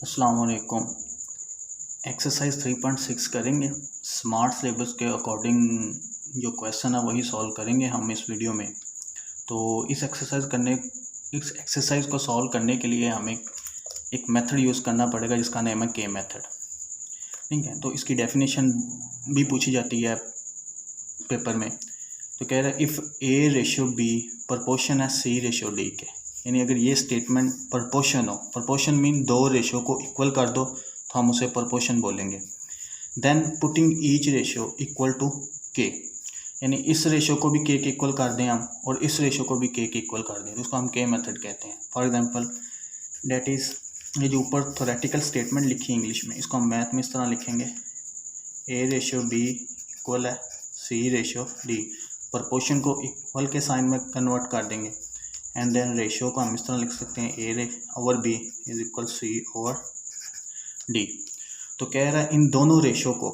अस्सलाम वालेकुम। एक्सरसाइज 3.6 करेंगे। स्मार्ट सिलेबस के अकॉर्डिंग जो क्वेश्चन है वही सॉल्व करेंगे हम इस वीडियो में। तो इस एक्सरसाइज को सॉल्व करने के लिए हमें एक मेथड यूज़ करना पड़ेगा जिसका नेम है के मेथड। ठीक है, तो इसकी डेफिनेशन भी पूछी जाती है पेपर में। तो कह रहा है if A ratio B proportion है सी रेशो डी के, यानी अगर ये स्टेटमेंट प्रपोर्शन हो, प्रपोर्शन मीन दो रेशो को इक्वल कर दो तो हम उसे प्रपोर्शन बोलेंगे। Then putting each ratio equal to K, यानी इस रेशो को भी के इक्वल कर दें हम और इस रेशो को भी के इक्वल कर दें, तो उसको हम के मेथड कहते हैं। फॉर एग्जांपल डेट इज़, ये जो ऊपर थ्योरेटिकल स्टेटमेंट लिखी है इंग्लिश में, इसको हम मैथ में इस तरह लिखेंगे ए रेशो बी इक्वल है सी रेशो डी। प्रपोर्शन को इक्वल के साइन में कन्वर्ट कर देंगे एंड देन रेशियो को हम इस तरह लिख सकते हैं A over B is equal C over D. तो कह रहा है इन दोनों रेशियो को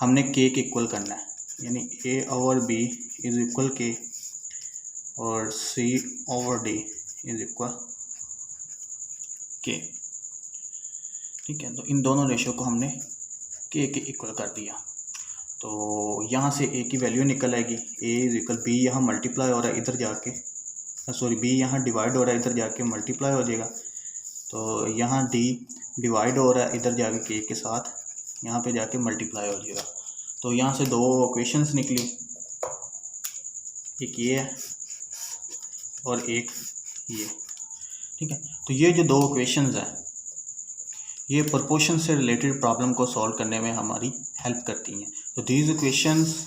हमने के इक्वल करना है, यानी ए ओवर बी इज इक्वल के और सी ओवर डी इज इक्वल के। ठीक है, तो इन दोनों रेशियो को हमने के इक्वल कर दिया। तो यहाँ से ए की वैल्यू निकल आएगी, ए इज इक्वल बी यहाँ मल्टीप्लाई हो रहा है इधर जाके, सॉरी बी यहाँ डिवाइड हो रहा है इधर जाके मल्टीप्लाई हो जाएगा। तो यहाँ डी डिवाइड हो रहा है इधर जाके के के साथ, यहाँ पे जाके मल्टीप्लाई हो जाएगा। तो यहाँ से दो इक्वेशंस निकली, एक ये है और एक ये। ठीक है, तो ये जो दो इक्वेशंस हैं ये प्रोपोर्शन से रिलेटेड प्रॉब्लम को सॉल्व करने में हमारी हेल्प करती हैं। तो these equations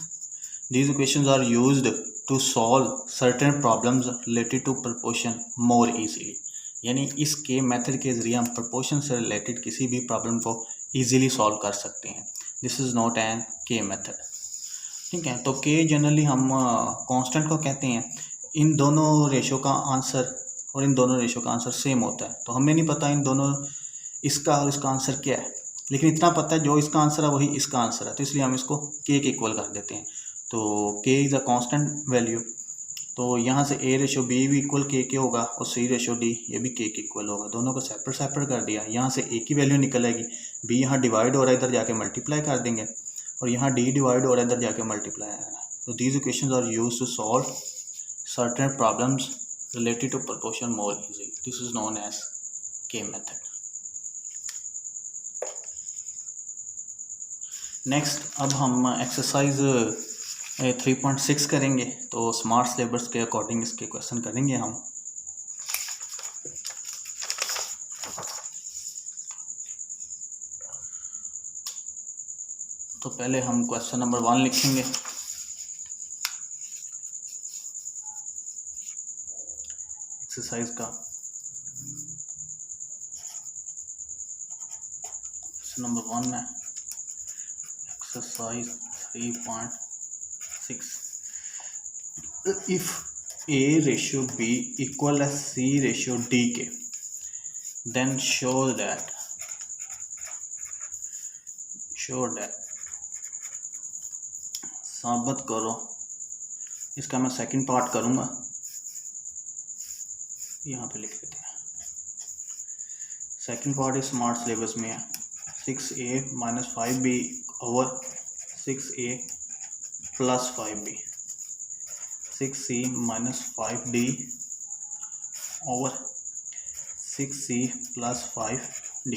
are used to solve certain problems related to proportion more easily, यानी इस के मेथड के ज़रिए हम प्रोपोर्शन से रिलेटेड किसी भी प्रॉब्लम को इजीली सॉल्व कर सकते हैं। दिस इज़ नॉट एन के मेथड। ठीक है, तो के जनरली हम कांस्टेंट को कहते हैं। इन दोनों रेशो का आंसर और इन दोनों रेशो का आंसर सेम होता है, तो हमें नहीं पता इन दोनों इसका और इसका आंसर क्या है, लेकिन इतना पता है जो इसका आंसर है वही इसका आंसर है, तो इसलिए हम इसको के इक्वल कर देते हैं। तो के इज़ अ कांस्टेंट वैल्यू, तो यहाँ से ए रेशो बी भी इक्वल के होगा और सी रेशो डी ये भी के इक्वल होगा। दोनों को सेपरेट कर दिया, यहाँ से ए की वैल्यू निकल आएगी, बी यहाँ डिवाइड हो रहा है इधर जाके मल्टीप्लाई कर देंगे और यहाँ डी डिवाइड हो रहा है इधर जाके मल्टीप्लाई है। तो these equations are used to solve certain problems related to proportion more easy. This is known as K method. Next अब हम एक्सरसाइज 3.6 करेंगे। तो स्मार्ट सिलेबस के अकॉर्डिंग इसके क्वेश्चन करेंगे हम। तो पहले हम क्वेश्चन नंबर 1 लिखेंगे। एक्सरसाइज का क्वेश्चन नंबर 1 है exercise 3.6। If A ratio B equal है सी रेशियो डी के, देन शो दैट साबित करो। इसका मैं सेकंड पार्ट करूँगा, यहाँ पे लिख लेते हैं। सेकंड पार्ट इस स्मार्ट सिलेबस में है 6a minus 5b over 6a plus 5b, 6c minus 5d over 6c plus 5d।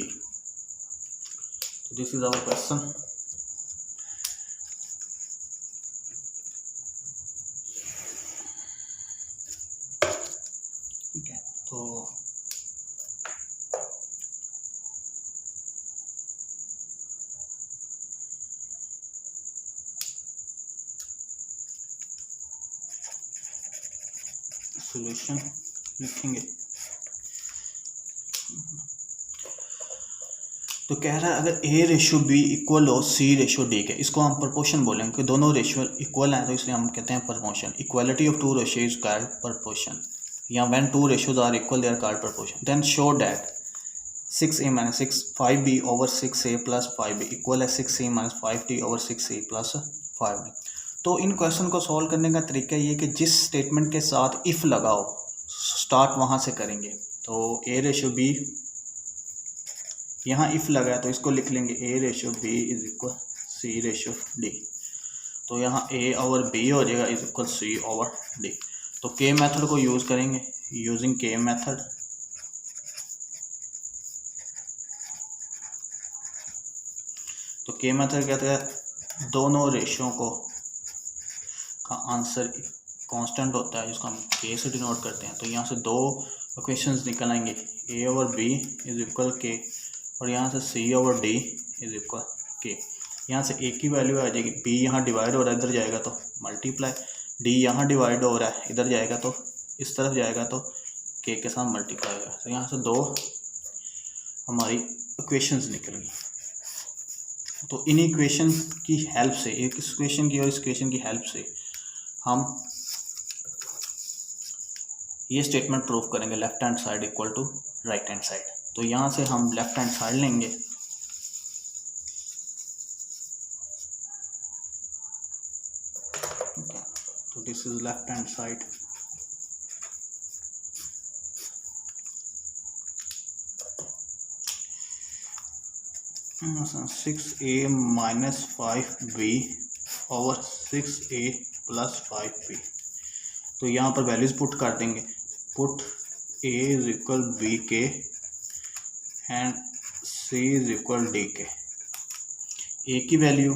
This is our question. ठीक है, तो सॉल्यूशन लिखेंगे। तो कह रहा है अगर ए रेशो बी इक्वल हो सी रेशो डी के, इसको हम प्रोपोर्शन बोलेंगे कि दोनों रेशो इक्वल हैं, तो इसलिए हम कहते हैं proportion. Equality of two ratio is called proportion, या when two ratios are equal they are called proportion. Then show that 6a minus 5b over 6a plus 5b equal है 6a minus 5d over 6a plus 5d। तो इन question को solve करने का तरीका ये कि जिस स्टेटमेंट के साथ इफ़ लगाओ स्टार्ट वहाँ से करेंगे। तो ए रेशो बी यहाँ इफ़ लगा है तो इसको लिख लेंगे A ratio B is equal C ratio D। तो यहाँ A ओवर B हो जाएगा is equal C over D। तो K मेथड को यूज़ करेंगे। यूजिंग K मेथड तो K मेथड कहता है दोनों रेशियो को का आंसर कांस्टेंट होता है जिसको हम K से डिनोट करते हैं। तो यहाँ से दो इक्वेशंस निकल आएंगे A over B is equal K और यहाँ से C over D is equal K। यहाँ से A की वैल्यू आ जाएगी, B यहाँ डिवाइड हो रहा है इधर जाएगा तो मल्टीप्लाई, D यहाँ डिवाइड हो रहा है इधर जाएगा तो इस तरफ जाएगा तो K के साथ मल्टीप्लाई होगा। तो यहाँ से दो हमारी इक्वेशंस निकल गई। तो इन इक्वेशन की हेल्प से, एक इस इक्वेशन की और इस इक्वेशन की हेल्प से हम ये स्टेटमेंट प्रूव करेंगे left hand side equal to right hand side. तो यहाँ से हम लेफ्ट हैंड साइड लेंगे। तो this is left hand side. Six A minus 5b over 6a plus 5b। तो यहाँ पर वैल्यूज पुट कर देंगे। Put a is equal B K and c is equal D K. a की value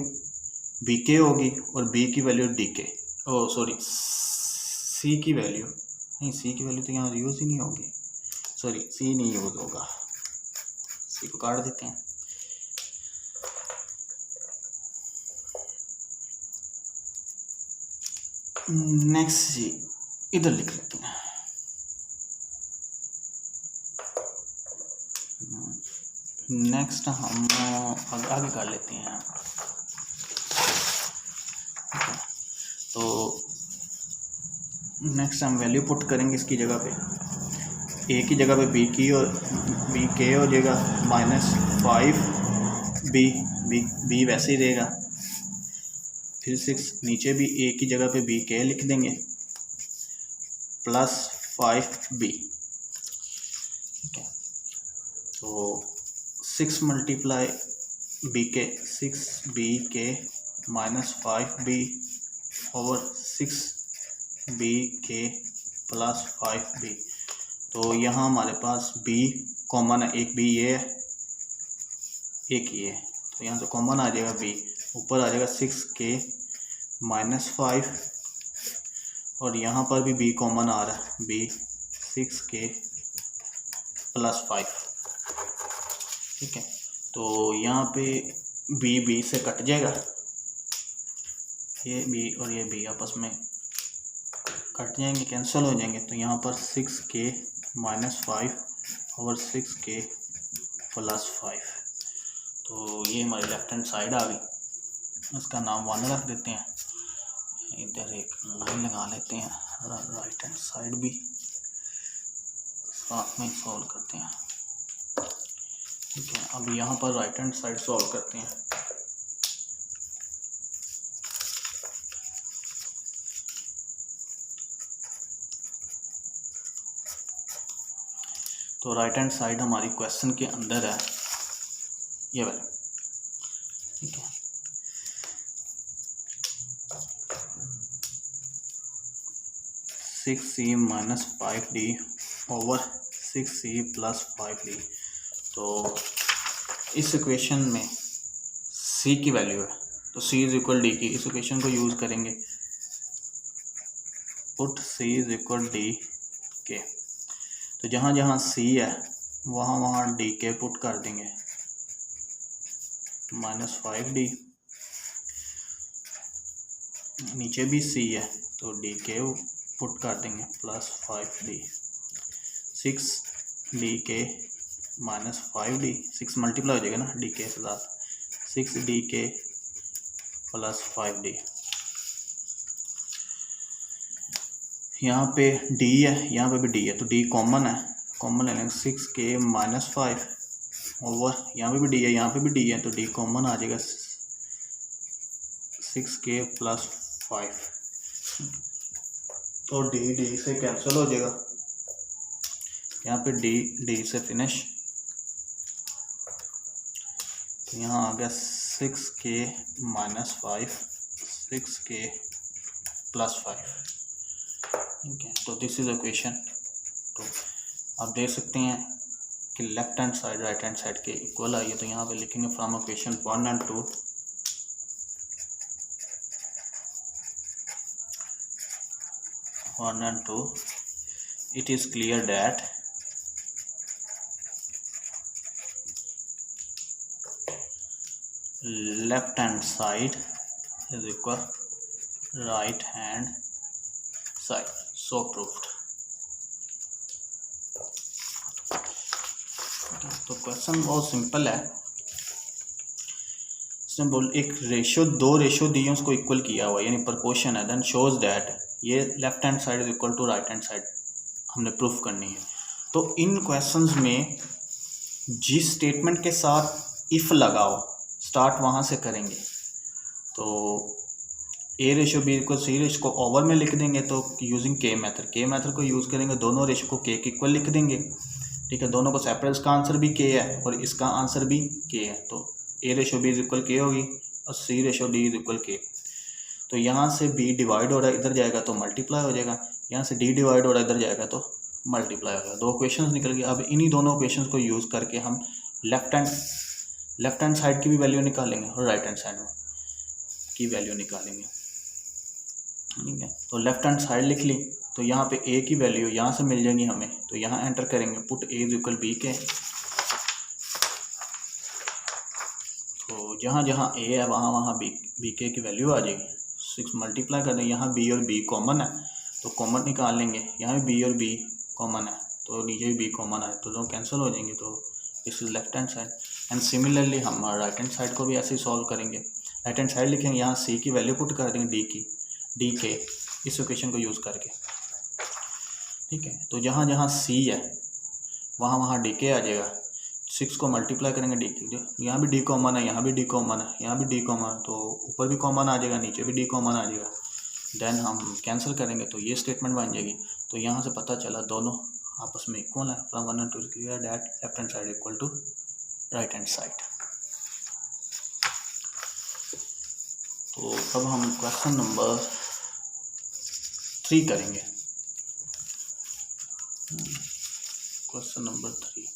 B K होगी और b की value D K. Oh sorry, c की वैल्यू नहीं, c की वैल्यू तो यहाँ यूज़ ही नहीं होगी, सॉरी c नहीं यूज़ होगा, c को काट देते हैं। नेक्स्ट जी इधर लिख लेते हैं। नेक्स्ट हम आगे कर लेते हैं। तो नेक्स्ट हम वैल्यू पुट करेंगे इसकी जगह पे, ए की जगह पे बी की और बी के हो जाएगा माइनस 5b वैसे ही रहेगा। फिर 6 नीचे भी ए की जगह पे बी के लिख देंगे प्लस 5b। ठीक है, तो 6 मल्टीप्लाई बी के 6b के माइनस 5b ओवर 6b के प्लस 5b। तो यहाँ हमारे पास b कॉमन है, एक b ये है एक ये है, तो यहाँ से कॉमन आ जाएगा b, ऊपर आ जाएगा 6k माइनस 5 और यहाँ पर भी b कॉमन आ रहा है, b 6k प्लस 5। ठीक है, तो यहाँ पे b से कट जाएगा, ये b और ये b आपस में कट जाएंगे, कैंसिल हो जाएंगे। तो यहाँ पर 6k माइनस 5 और 6k प्लस 5। तो ये हमारी लेफ्ट हैंड साइड आ गई, इसका नाम 1 रख देते हैं। इधर एक लाइन लगा लेते हैं, राइट हैंड साइड भी साथ में सॉल्व करते हैं। ठीक है, अब यहाँ पर राइट हैंड साइड सॉल्व करते हैं। तो राइट हैंड साइड हमारी क्वेश्चन के अंदर है ये वाला। ठीक है, six C minus 5d over 6c plus 5d। तो इस इक्वेशन में c की वैल्यू है, तो c इज इक्वल डी की, इस इक्वेशन को यूज़ करेंगे। Put c is equal D के, तो जहाँ जहाँ c है वहाँ वहाँ डी के पुट कर देंगे, माइनस 5d, नीचे भी c है तो डी के पुट कर देंगे प्लस 5d, 6d के माइनस 5d, 6 मल्टीप्लाई हो जाएगा ना डी के के साथ, 6d के प्लस 5d। यहाँ पे d है, यहाँ पे भी d है, तो d कॉमन है, कॉमन ले लेंगे 6k माइनस 5 ओवर, यहाँ पे भी d है, यहाँ पे भी d है, तो d कॉमन आ जाएगा 6k प्लस 5। तो d से कैंसिल हो जाएगा, यहाँ पे d से फिनिश, तो यहाँ आ गया 6k माइनस 5, 6k प्लस 5। ठीक है, तो दिस इज इक्वेशन। तो आप देख सकते हैं कि left hand side right hand side के इक्वल आई है। तो यहाँ पे लिखेंगे from equation 1 and 2 1 and 2 it is clear that left hand side is equal right hand side, so proved। तो क्वेश्चन बहुत सिंपल है। इसने बोल एक रेशियो, दो रेशियो दिए उसको इक्वल किया हुआ यानी प्रोपोर्शन है, देन शोज दैट ये left hand side is equal to right hand side हमने प्रूफ करनी है। तो इन क्वेश्चंस में जिस स्टेटमेंट के साथ इफ़ लगाओ स्टार्ट वहाँ से करेंगे। तो A ratio B equal C ratio को ओवर में लिख देंगे तो यूजिंग के मेथड को यूज़ करेंगे, दोनों रेशियो को के इक्वल लिख देंगे। ठीक है, दोनों को सेपरेट, इसका आंसर भी के है और इसका आंसर भी के है। तो A ratio B is equal K होगी और C ratio D is equal K. तो यहाँ से बी डिवाइड हो रहा है इधर जाएगा तो मल्टीप्लाई हो जाएगा, यहाँ से डी डिवाइड हो रहा है इधर जाएगा तो मल्टीप्लाई हो जाएगा। दो क्वेश्चन निकल गए। अब इन्हीं दोनों क्वेश्चन को यूज़ करके हम लेफ्ट हैंड साइड की भी वैल्यू निकालेंगे और राइट हैंड साइड की वैल्यू निकालेंगे। ठीक है, तो लेफ्ट हैंड साइड लिख ली तो यहाँ पे ए की वैल्यू यहाँ से मिल जाएगी हमें। तो यहाँ एंटर करेंगे put A is equal B K. तो जहाँ जहाँ ए है वहाँ वहाँ बी के की वैल्यू आ जाएगी। 6 मल्टीप्लाई कर देंगे, यहाँ बी और बी कॉमन है तो कॉमन निकाल लेंगे, यहाँ भी बी और बी कॉमन है तो नीचे भी बी कॉमन है तो दोनों कैंसिल हो जाएंगे। तो this is left hand side. And similarly हम राइट हैंड साइड को भी ऐसे ही सॉल्व करेंगे। राइट हैंड साइड लिखेंगे, यहाँ सी की वैल्यू पुट कर देंगे डी के इस इक्वेशन को यूज़ करके। ठीक है, तो जहाँ जहाँ सी है वहाँ वहाँ डी के आ जाएगा। 6 को मल्टीप्लाई करेंगे डी के, यहाँ भी डी कॉमन है, यहाँ भी डी कॉमन है, यहाँ भी डी कॉमन है तो ऊपर भी कॉमन आ जाएगा, नीचे भी डी कॉमन आ जाएगा। देन हम कैंसिल करेंगे तो ये स्टेटमेंट बन जाएगी। तो यहाँ से पता चला दोनों आपस में इक्वल है। From 1 and 2 clear that left hand side equal to right hand side. तो अब हम क्वेश्चन नंबर 3 करेंगे। Question number 3।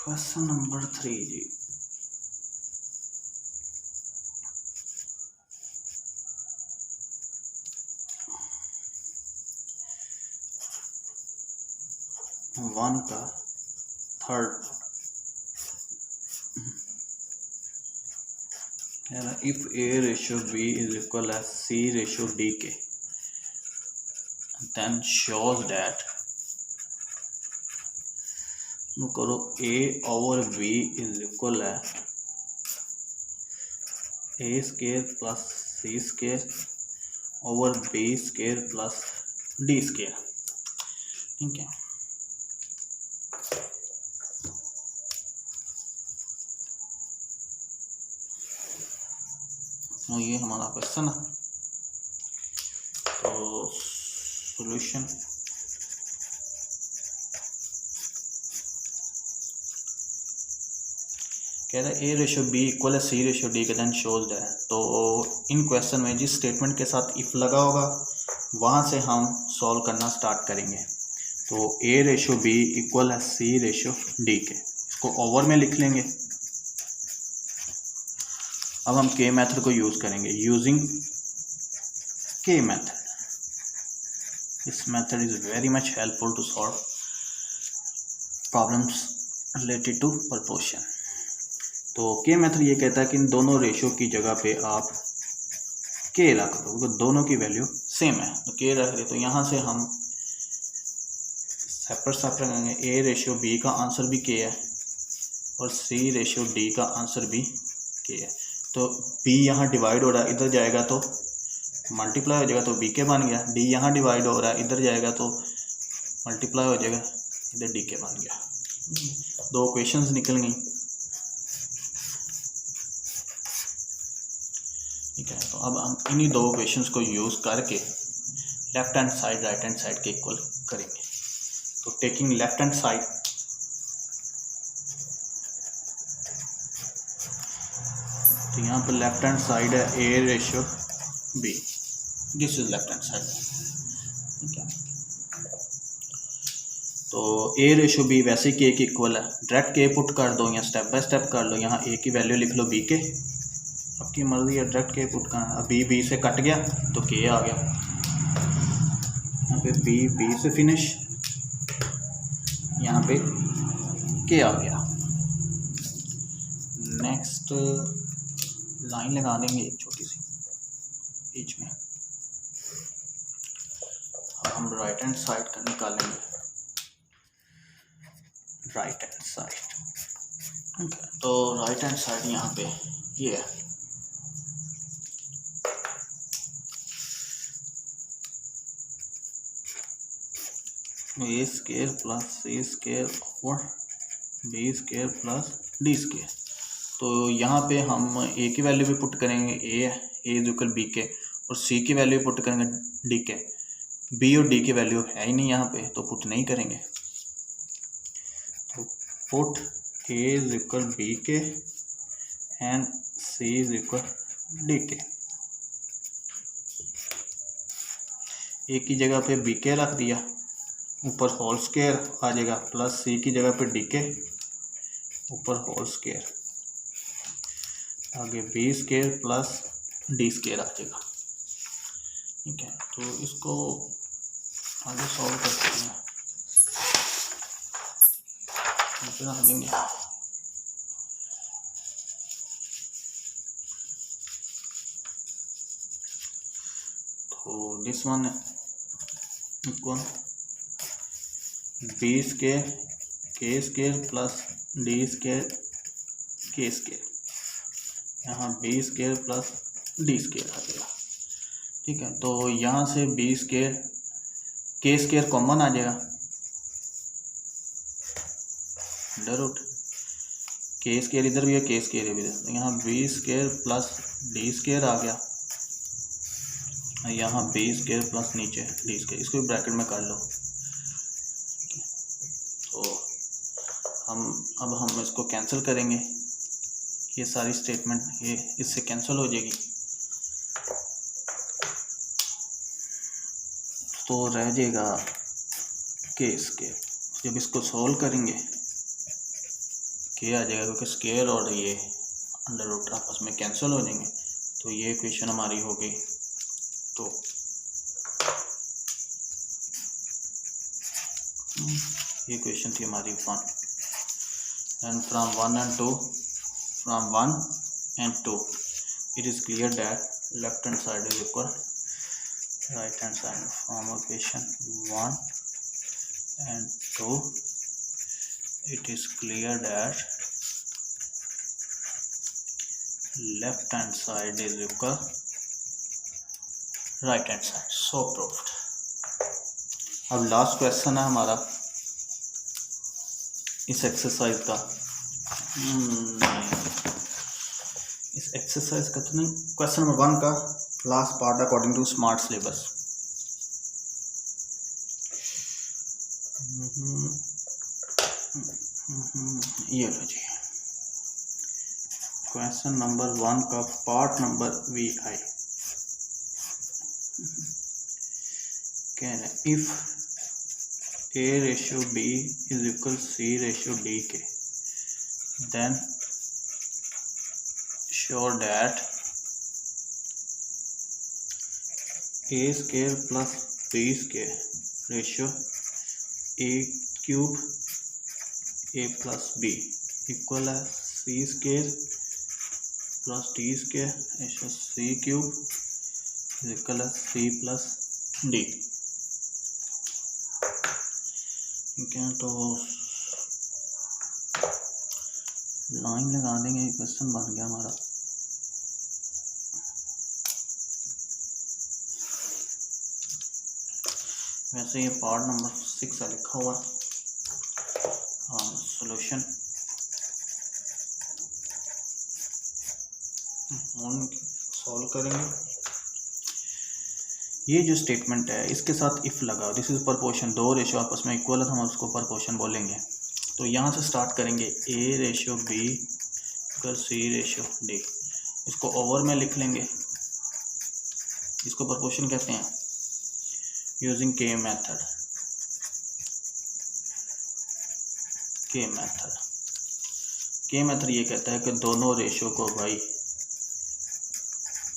क्वेश्चन नंबर 3 जी। वन का third, if A ratio B is equal as C ratio D के then shows that, करो A over B is equal है A square plus C square over B square plus D square. ठीक है, तो ये हमारा question है। तो सॉल्यूशन कह रहा है ए रेशियो बी इक्वल है सी रेशियो डी के देन शोज है। तो इन क्वेश्चन में जिस स्टेटमेंट के साथ इफ लगा होगा वहाँ से हम सॉल्व करना स्टार्ट करेंगे। तो ए रेशियो बी इक्वल है सी रेशियो डी के, इसको ओवर में लिख लेंगे। अब हम के मेथड को यूज़ करेंगे। Using K method, this method is very much helpful to solve problems related to proportion. तो के मेथड ये कहता है कि इन दोनों रेशियो की जगह पे आप के रख दो क्योंकि दोनों की वैल्यू सेम है। तो के रख दे तो यहाँ से हम सेपरेट करेंगे। ए रेशियो बी का आंसर भी के है और सी रेशियो डी का आंसर भी के है। तो बी यहाँ डिवाइड हो रहा है इधर जाएगा तो मल्टीप्लाई हो जाएगा तो बी के बन गया। डी यहाँ डिवाइड हो रहा है इधर जाएगा तो मल्टीप्लाई हो जाएगा, इधर डी के बन गया। दो क्वेश्चंस निकल गई। ठीक है, तो अब हम इन्हीं दो क्वेश्चंस को यूज़ करके left hand side right hand side के इक्वल करेंगे। तो टेकिंग लेफ्ट हैंड साइड, तो यहाँ पर लेफ्ट हैंड साइड है a ratio b, this is left hand side. ठीक है, तो a रेशियो b वैसे ही k के इक्वल है, डायरेक्ट k पुट कर दो या स्टेप बाय स्टेप कर लो। यहाँ a की वैल्यू लिख लो b के, आपकी मर्जी है, डायरेक्ट k पुट करना। b से कट गया तो k आ गया, यहाँ पे b से फिनिश, यहाँ पे k आ गया। नेक्स्ट लाइन लगा देंगे एक छोटी सी बीच में, हम राइट हैंड साइड का निकालेंगे, राइट हैंड साइड। ओके, तो राइट हैंड साइड यहाँ पे ये है, A square plus C square और B square plus D square. तो यहाँ पे हम ए की वैल्यू भी पुट करेंगे, ए है, ए इज इक्वल बी के, और सी की वैल्यू भी पुट करेंगे डी के। बी और डी की वैल्यू है ही नहीं यहाँ पे, तो पुट नहीं करेंगे। तो put A is equal B K and C is equal D K. A की जगह पे बी के रख दिया, ऊपर होल स्क्वायर आ जाएगा, प्लस सी की जगह पे डी के, ऊपर होल स्क्वायर, आगे B square plus D square आ जाएगा। ठीक है, तो इसको आगे सॉल्व करते हैं, रख देंगे। तो this one equal B square K square plus D square K square, यहाँ B square plus D square आ जाएगा। ठीक है, तो यहाँ से B square K square common आ जाएगा, अंडर रूट के स्क्वायर इधर भी है, के स्क्वायर इधर, तो यहाँ B square plus D square आ गया, यहाँ बी स्क्वायर प्लस नीचे डी स्क्वायर, इसको भी ब्रैकेट में कर लो। तो अब हम इसको कैंसिल करेंगे, ये सारी स्टेटमेंट ये इससे कैंसिल हो जाएगी, तो रह जाएगा के स्क्वायर। जब इसको सॉल्व करेंगे के आ जाएगा, क्योंकि स्क्वायर और ये अंडर रूट आपस में कैंसिल हो जाएंगे, तो ये इक्वेशन हमारी हो गई। तो ये इक्वेशन थी हमारी 1, and from 1 and 2, from 1 and 2 it is clear that left hand side is equal right hand side. From equation 1 and 2 it is clear that left hand side is equal right hand side. So proved. अब last question है हमारा इस exercise का, इस exercise का तो नहीं, question number 1 का last part according to smart syllabus. ये लो जी, क्वेश्चन नंबर 1 का पार्ट नंबर VI कह रहे हैं if A ratio B is equal C ratio D के, then show that A square plus B square ratio A cube A plus B equal है C square plus D square ratio C cube is equal है C plus D। ठीक है, तो line लगा देंगे, question बन गया हमारा। वैसे ये पार्ट नंबर 6 लिखा हुआ है, हम सॉल्यूशन सॉल्व करेंगे। ये जो स्टेटमेंट है इसके साथ इफ़ लगाओ, दिस इज़ प्रपोर्शन, दो रेशो आपस में इक्वल है तो हम उसको प्रपोर्शन बोलेंगे। तो यहाँ से स्टार्ट करेंगे ए रेशो बी कर सी रेशो डी, इसको ओवर में लिख लेंगे, इसको प्रपोर्शन कहते हैं यूजिंग के मेथड। के मेथड ये कहता है कि दोनों रेशो को भाई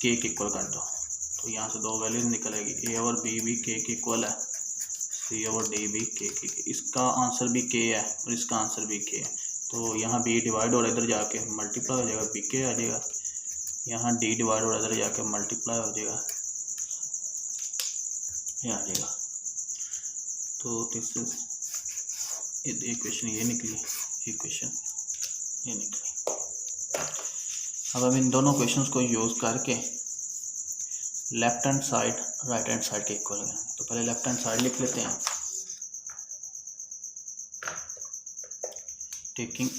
के इक्वल कर दो, तो यहाँ से दो वैल्यूज निकलेगी, ए और बी भी के इक्वल है, सी और डी भी के, इसका आंसर भी के है और इसका आंसर भी के है, तो यहाँ बी डिवाइड और इधर जाके मल्टीप्लाई हो जाएगा, बी के आ जाएगा, यहाँ डी डिवाइड और इधर जाके मल्टीप्लाई हो जाएगा, ये आ जाएगा। तो दिस इज इक्वेशन ये निकली, इक्वेशन ये निकली। अब हम इन दोनों क्वेश्चंस को यूज़ करके left hand side right hand side के इक्वल है, तो पहले लेफ्ट हैंड साइड लिख लेते हैं, टेकिंग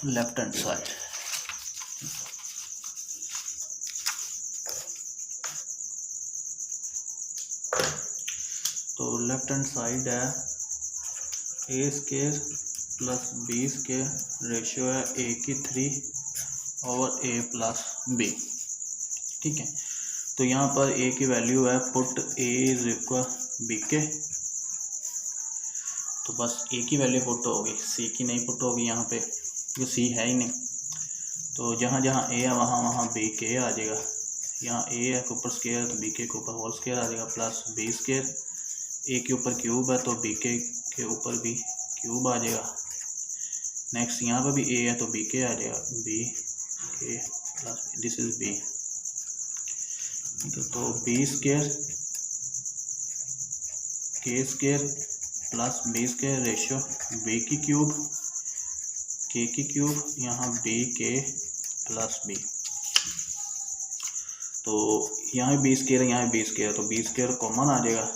लेफ्ट हैंड साइड, तो लेफ्ट हैंड साइड है A square plus B square, ratio है ए की 3 और ए प्लस बी, ठीक है। तो यहाँ पर ए की वैल्यू है put A is equal B K, तो बस ए की वैल्यू पुट होगी, सी की नहीं पुट होगी यहाँ पे, क्योंकि सी है ही नहीं, तो जहाँ जहाँ ए है वहाँ वहाँ बी के आ जाएगा, यहाँ ए है के ऊपर स्केयर तो बी के ऊपर होल स्केयर आ जाएगा, प्लस बी स्केयर, ए के ऊपर क्यूब है तो बी के ऊपर भी क्यूब आ जाएगा। नेक्स्ट यहाँ पर भी ए है तो बी के आ जाएगा, बी के प्लस दिस इज बी, ठीक है। तो B square K square plus B square ratio B की क्यूब के की क्यूब, यहाँ बी के प्लस बी, तो यहाँ बी स्केयर है यहाँ बी स्केयर, तो बी स्केयर कॉमन आ जाएगा,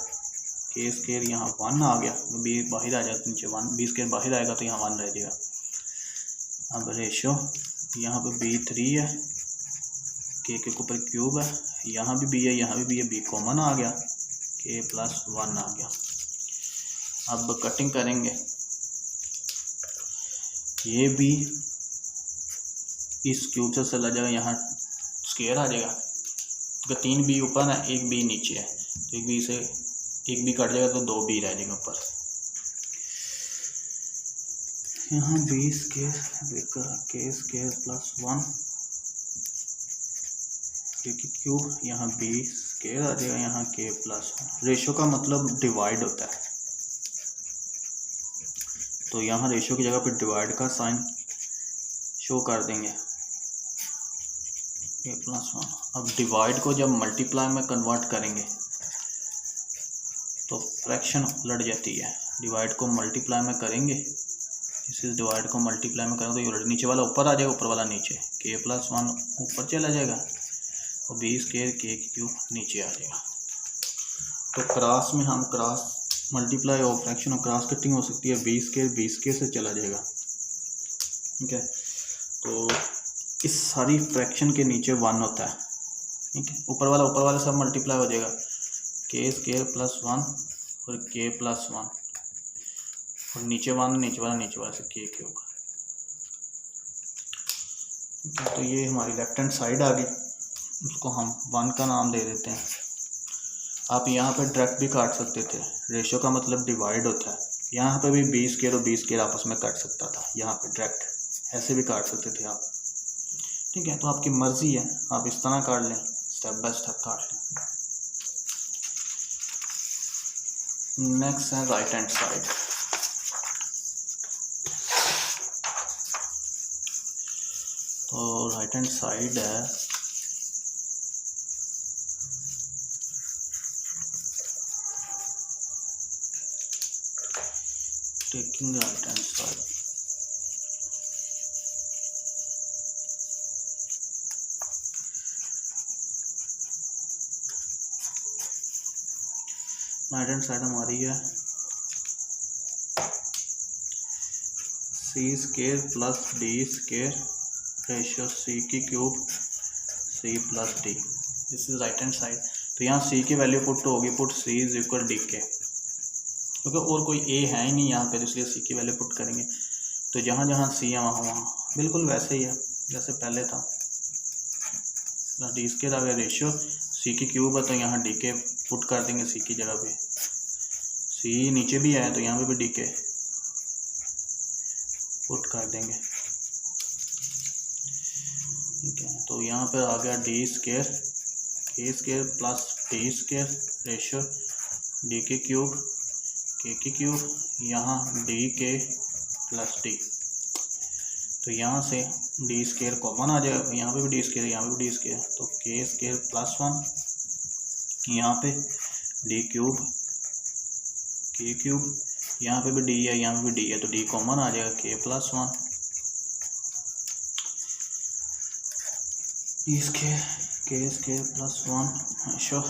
के स्केयर यहाँ 1 आ गया, बी बाहर आ जाएगा नीचे 1, बी स्केयर बाहर आएगा तो यहाँ 1 रह जाएगा। अब रेशो यहाँ पे बी 3 है, के ऊपर क्यूब है, यहाँ भी बी है यहाँ भी बी है, बी कॉमन आ गया, के प्लस 1 आ गया। अब कटिंग करेंगे, ये बी इस क्यूब से चला जाएगा, यहाँ स्केयर आ जाएगा, तो 3 बी ऊपर है 1 बी नीचे है, तो एक बी से एक बी कट जाएगा तो 2 बी रह जाएगा ऊपर, यहाँ B square K square plus 1 के की क्यूब, यहाँ बी स्केयर आ जाएगा, यहाँ के प्लस 1। रेशो का मतलब डिवाइड होता है, तो यहाँ रेशो की जगह पे डिवाइड का साइन शो कर देंगे, के प्लस 1। अब डिवाइड को जब मल्टीप्लाई में कन्वर्ट करेंगे तो फ्रैक्शन उलट जाती है, डिवाइड को मल्टीप्लाई में करेंगे, इस डिवाइड को मल्टीप्लाई में करेंगे तो ये नीचे वाला ऊपर आ जाएगा, ऊपर वाला नीचे, के प्लस 1 ऊपर चला जाएगा और बी स्केयर के क्यूब नीचे आ जाएगा। तो क्रॉस में हम क्रॉस मल्टीप्लाई और फ्रैक्शन और क्रॉस कटिंग हो सकती है, बी स्केयर से चला जाएगा, ठीक है। तो इस सारी फ्रैक्शन के नीचे 1 होता है, ठीक है, ऊपर वाला सब मल्टीप्लाई हो जाएगा, के स्केयर प्लस 1 और के प्लस 1 और नीचे 1 नीचे वाला से के क्यूब, ठीक है। तो ये हमारी लेफ्ट हैंड साइड आ गई, उसको हम 1 का नाम दे देते हैं। आप यहाँ पे डायरेक्ट भी काट सकते थे, रेशो का मतलब डिवाइड होता है, यहाँ पे भी बी स्केयर और बी स्केयर आपस में काट सकता था, यहाँ पे डायरेक्ट ऐसे भी काट सकते थे आप, ठीक है। तो आपकी मर्ज़ी है, आप इस तरह काट लें, स्टेप बाय स्टेप काट लें। नेक्स्ट है राइट हैंड साइड, तो राइट हैंड साइड है taking right hand side, right hand side हमारी है C square plus D square ratio C की cube C plus D, this is right hand side. तो यहाँ सी की value put होगी, put C is equal D K, क्योंकि और कोई ए है ही नहीं यहाँ पे, तो इसलिए सी की वैल्यू पुट करेंगे। तो जहाँ जहाँ सी है वहाँ वहाँ बिल्कुल वैसे ही है जैसे पहले था, डी स्केयर आ गया रेशियो, सी की क्यूब है तो यहाँ डी के पुट कर देंगे सी की जगह पे, सी नीचे भी है तो यहाँ पे भी डी के पुट कर देंगे, ठीक है। तो यहाँ पर आ गया D square K square plus D square ratio D के क्यूब के की क्यूब, यहाँ डी के प्लस डी। तो यहाँ से डी स्केयर कॉमन आ जाएगा, यहाँ पे भी डी स्केयर, यहाँ पे भी डी स्केयर, तो के स्केयर प्लस 1, यहाँ पे डी क्यूब के क्यूब, यहाँ पे भी डी है यहाँ पे भी डी है, तो डी कॉमन आ जाएगा के plus 1 D square K square plus 1। अच्छा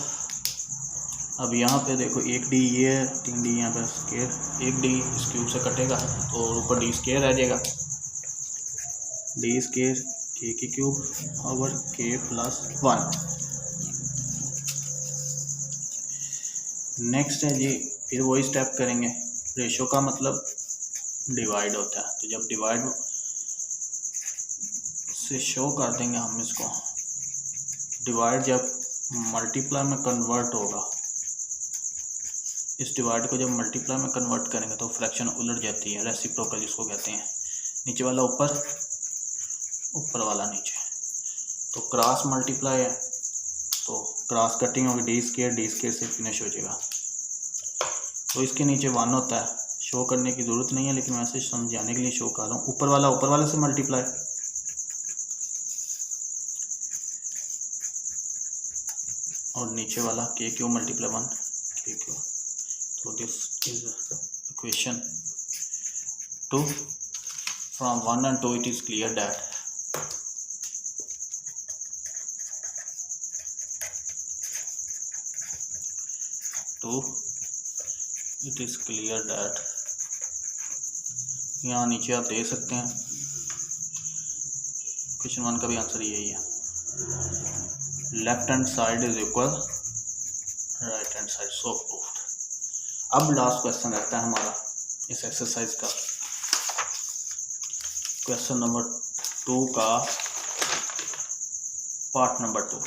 अब यहाँ पे देखो एक डी ये है, 3 डी यहाँ पे स्केयर, एक डी इस क्यूब से कटेगा तो ऊपर डी स्केयर रह जाएगा, डी स्केयर के की क्यूब ओवर के प्लस 1। नेक्स्ट है जी, फिर वही स्टेप करेंगे, रेशो का मतलब डिवाइड होता है, तो जब डिवाइड से शो कर देंगे हम इसको, डिवाइड जब मल्टीप्लाई में कन्वर्ट होगा, इस डिवाइड को जब मल्टीप्लाई में कन्वर्ट करेंगे तो फ्रैक्शन उलट जाती है, रेसिप्रोकल जिसको कहते हैं, नीचे वाला ऊपर ऊपर वाला नीचे, तो क्रॉस मल्टीप्लाई है तो क्रॉस कटिंग होगी, डी स्केयर से फिनिश हो जाएगा। तो इसके नीचे 1 होता है, शो करने की ज़रूरत नहीं है लेकिन वैसे समझाने के लिए शो कर रहा हूँ, ऊपर वाले से मल्टीप्लाई, और नीचे वाला के क्यू मल्टीप्लाई 1 के क्यू। तो this is equation 2, from 1 and 2 it is clear that यहाँ नीचे आप देख सकते हैं क्वेश्चन 1 का भी आंसर यही है, left hand side is equal right hand side, so proved. अब लास्ट क्वेश्चन रहता है हमारा इस एक्सरसाइज का, क्वेश्चन नंबर 2 का पार्ट नंबर 2,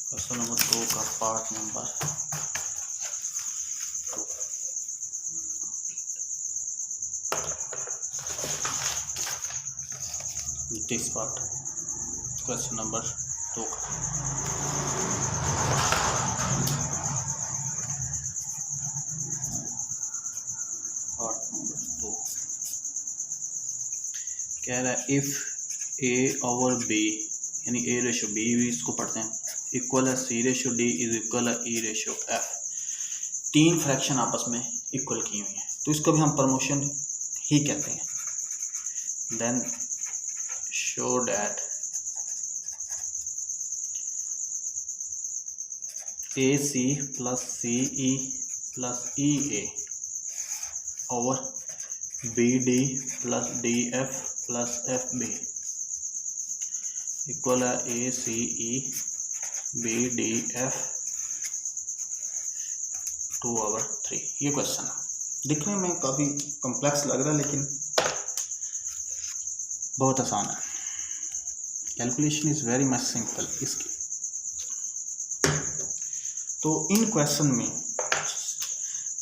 क्वेश्चन नंबर 2 का part number 2, this part question number 2 का पार्ट नंबर 2 कह रहा है, इफ ए ओवर बी यानी ए रेशो बी भी इसको पढ़ते हैं, इक्वल है C ratio D is equal है ई रेशो एफ, 3 फ्रैक्शन आपस में इक्वल की हुई हैं, तो इसको भी हम प्रमोशन ही कहते हैं। Then show that A C plus C E plus E A over B D plus D F plus F B equal है A C E B D F 2/3। ये क्वेश्चन है, दिखने में काफ़ी कॉम्प्लेक्स लग रहा है लेकिन बहुत आसान है, calculation is very much simple इसकी। तो इन क्वेश्चन में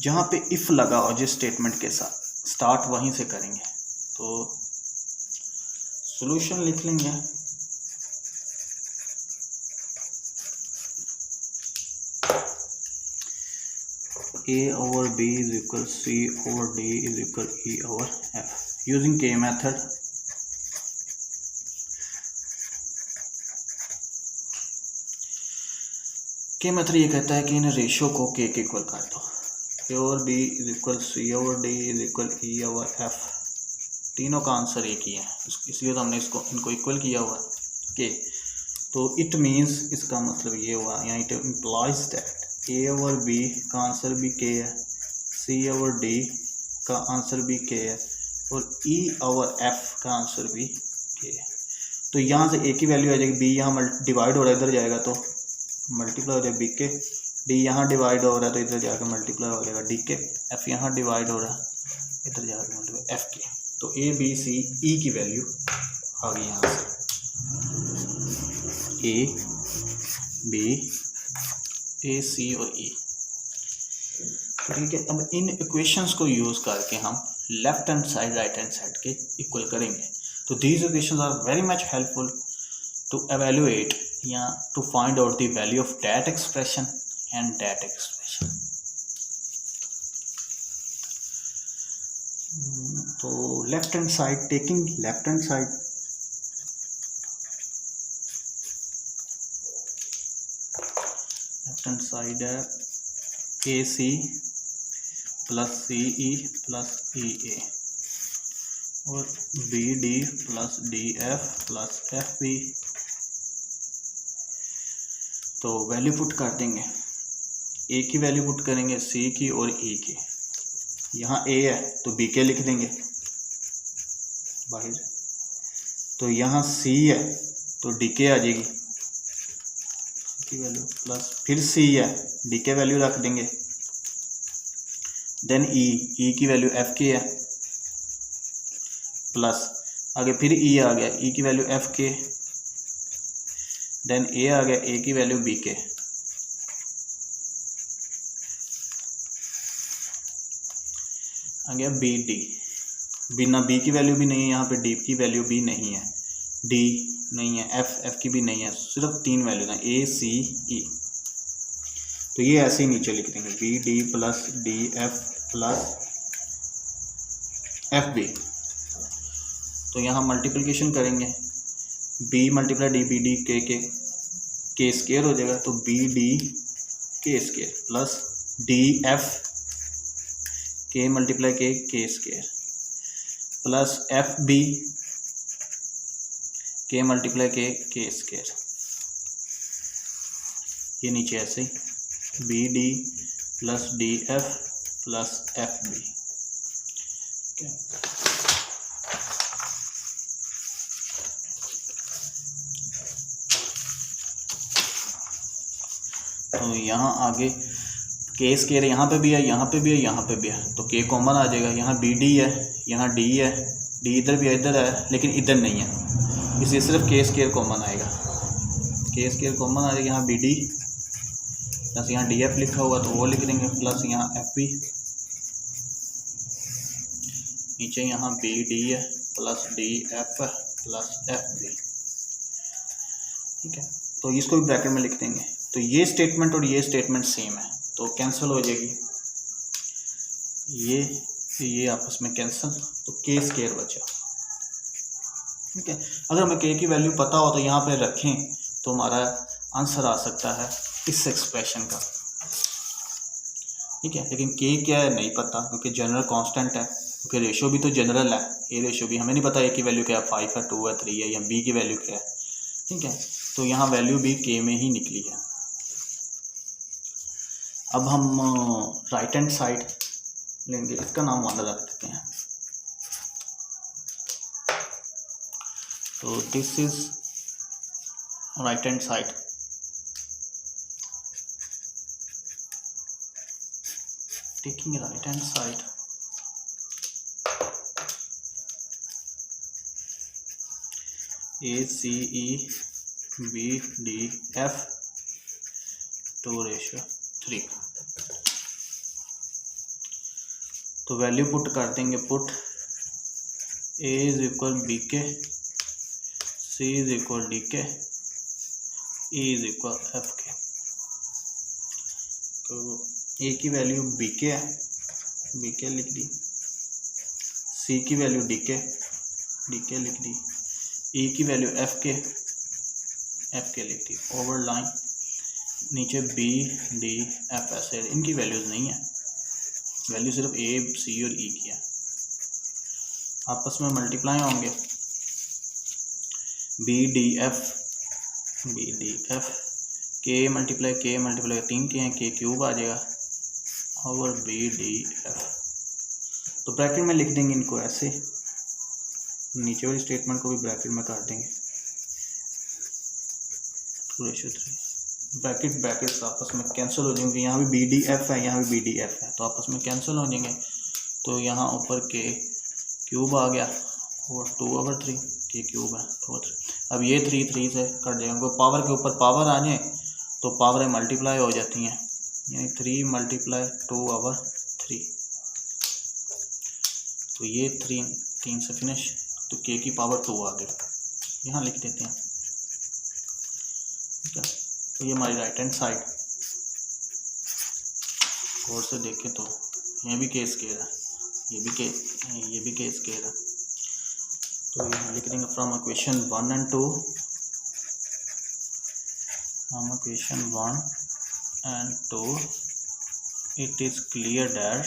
जहाँ पे इफ़ लगा हो जिस स्टेटमेंट के साथ, स्टार्ट वहीं से करेंगे, तो सॉल्यूशन लिख लेंगे। A over B is equal C over D is equal E over F using K method। K method ये कहता है कि इन रेशो को K के इक्वल कर दो, A over B is equal C over D is equal E over F, तीनों का आंसर एक ही है इसलिए तो हमने इनको इक्वल किया हुआ K। तो इट मीन्स इसका मतलब ये हुआ, यहाँ it employees that A over B का आंसर भी K है, C ओवर D का आंसर भी K है और E ओवर F का आंसर भी K है। तो यहाँ से ए की वैल्यू आ जाएगी, बी यहाँ डिवाइड हो रहा है इधर जाएगा तो मल्टीप्लाई हो जाएगा बी के, डी यहाँ डिवाइड हो रहा है तो इधर जाकर मल्टीप्लाई हो जाएगा डी के, एफ यहाँ डिवाइड हो रहा है इधर जाकर मल्टीप्लाई एफ के। तो ए बी सी ई की वैल्यू आ गई यहाँ से, ए बी ए सी और ई। ठीक है, अब इन इक्वेशंस को यूज़ करके हम left hand side right hand side के इक्वल करेंगे। तो these equations are very much helpful to evaluate या to find out the value of that expression and that expression. तो left hand side, taking left hand side, left hand side है A C plus C E plus E A और B D plus D F plus F B. तो value put कर देंगे, ए की value put करेंगे सी की और ई की। यहाँ ए है तो बी के लिख देंगे बाहर, तो यहाँ सी है तो डी के आ जाएगी की वैल्यू, प्लस फिर सी है डी के वैल्यू रख देंगे, देन ई की वैल्यू एफ के है, प्लस आगे फिर ई आ गया, ई की वैल्यू एफ के, देन ए आ गया, ए की वैल्यू बी के, आ गया बी डी, बिना बी की वैल्यू भी नहीं है यहाँ पे, डी की वैल्यू भी नहीं है, डी नहीं है, एफ की भी नहीं है, सिर्फ तीन वैल्यू है ए सी ई। तो ये ऐसे ही नीचे लिख देंगे B D plus D F plus F B. तो यहाँ मल्टीप्लिकेशन करेंगे, B multiply D B D के स्केयर हो जाएगा, तो बी डी के स्केयर प्लस डी एफ के मल्टीप्लाई के स्केयर प्लस एफ बी के मल्टीप्लाई के स्केयर। ये नीचे ऐसे ही B D plus D F plus F B. तो यहाँ आगे के स्केयर यहाँ पे भी है, यहाँ पे भी है, यहाँ पे भी है, तो के कॉमन आ जाएगा। यहाँ बी डी है, यहाँ डी है, डी इधर भी है, इधर है, लेकिन इधर नहीं है, इसलिए सिर्फ के स्केयर कॉमन आएगा, के स्केयर कॉमन आ जाएगा। यहाँ बी डी प्लस यहाँ डी एफ लिखा हुआ तो वो लिख देंगे, प्लस यहाँ एफ बी, नीचे यहाँ बी डी है plus D F plus F B. ठीक है, तो इसको भी ब्रैकेट में लिख देंगे। तो ये स्टेटमेंट और ये स्टेटमेंट सेम है तो कैंसिल हो जाएगी, ये आपस में कैंसिल, तो के स्केयर बचा। ठीक है, अगर हमें के की वैल्यू पता हो तो यहाँ पे रखें तो हमारा आंसर आ सकता है इस एक्सप्रेशन का। ठीक है, लेकिन के क्या है नहीं पता, क्योंकि जनरल कांस्टेंट है, क्योंकि रेशो भी तो जनरल है, ये रेशो भी हमें नहीं पता ए की वैल्यू क्या है, 5 है, 2 है, 3 है, या बी की वैल्यू क्या है। ठीक है, तो यहाँ वैल्यू भी के में ही निकली है। अब हम राइट हैंड साइड लेंगे, इसका नाम वाला रख देते हैं। तो this is right hand side. Taking right hand side, A C E B D F 2:3। तो वैल्यू पुट कर देंगे, put A is equal B K, C is equal D के, ई इज इक्वल एफ के। तो ए की value B के है, B के लिख दी, सी की वैल्यू डी के लिख दी, ई की वैल्यू एफ के लिख दी, ओवर लाइन नीचे बी डी एफ ऐसे, इनकी वैल्यूज़ नहीं है, वैल्यू सिर्फ ए सी और ई की है, आपस में मल्टीप्लाई होंगे। बी डी एफ के मल्टीप्लाई 3 के हैं, के क्यूब आ जाएगा ओवर बी डी एफ। तो ब्रैकेट में लिख देंगे इनको ऐसे, नीचे वाली स्टेटमेंट को भी ब्रैकेट में कर देंगे। 2:3। ब्रैकेट्स आपस में कैंसिल हो जाएंगे, यहाँ भी BDF है, यहाँ भी BDF है, तो आपस में कैंसिल हो जाएंगे। तो यहाँ ऊपर के क्यूब आ गया और 2/3 के क्यूब है 2/3। अब ये 3 से कट जाएंगे, पावर के ऊपर पावर आ जाए तो पावरें मल्टीप्लाई हो जाती हैं, यानी 3 × 2/3। तो ये 3 से फिनिश, तो k की पावर 2 आ गई, यहाँ लिख देते हैं। ठीक है, तो ये हमारी राइट हैंड साइड, गौर से देखें तो ये भी k स्क्वायर है, ये भी k स्क्वायर है। तो यहाँ लिख देंगे from equation 1 and 2, from equation 1 and 2 it is clear that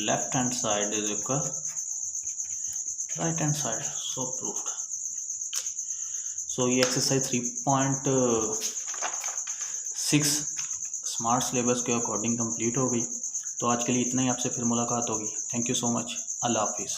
left hand side is equal right hand side, so proved। सो ये एक्सरसाइज 3.6 स्मार्ट सिलेबस के अकॉर्डिंग कंप्लीट हो गई। तो आज के लिए इतना ही, आपसे फिर मुलाकात होगी। थैंक यू सो मच, अल्लाह हाफिज़।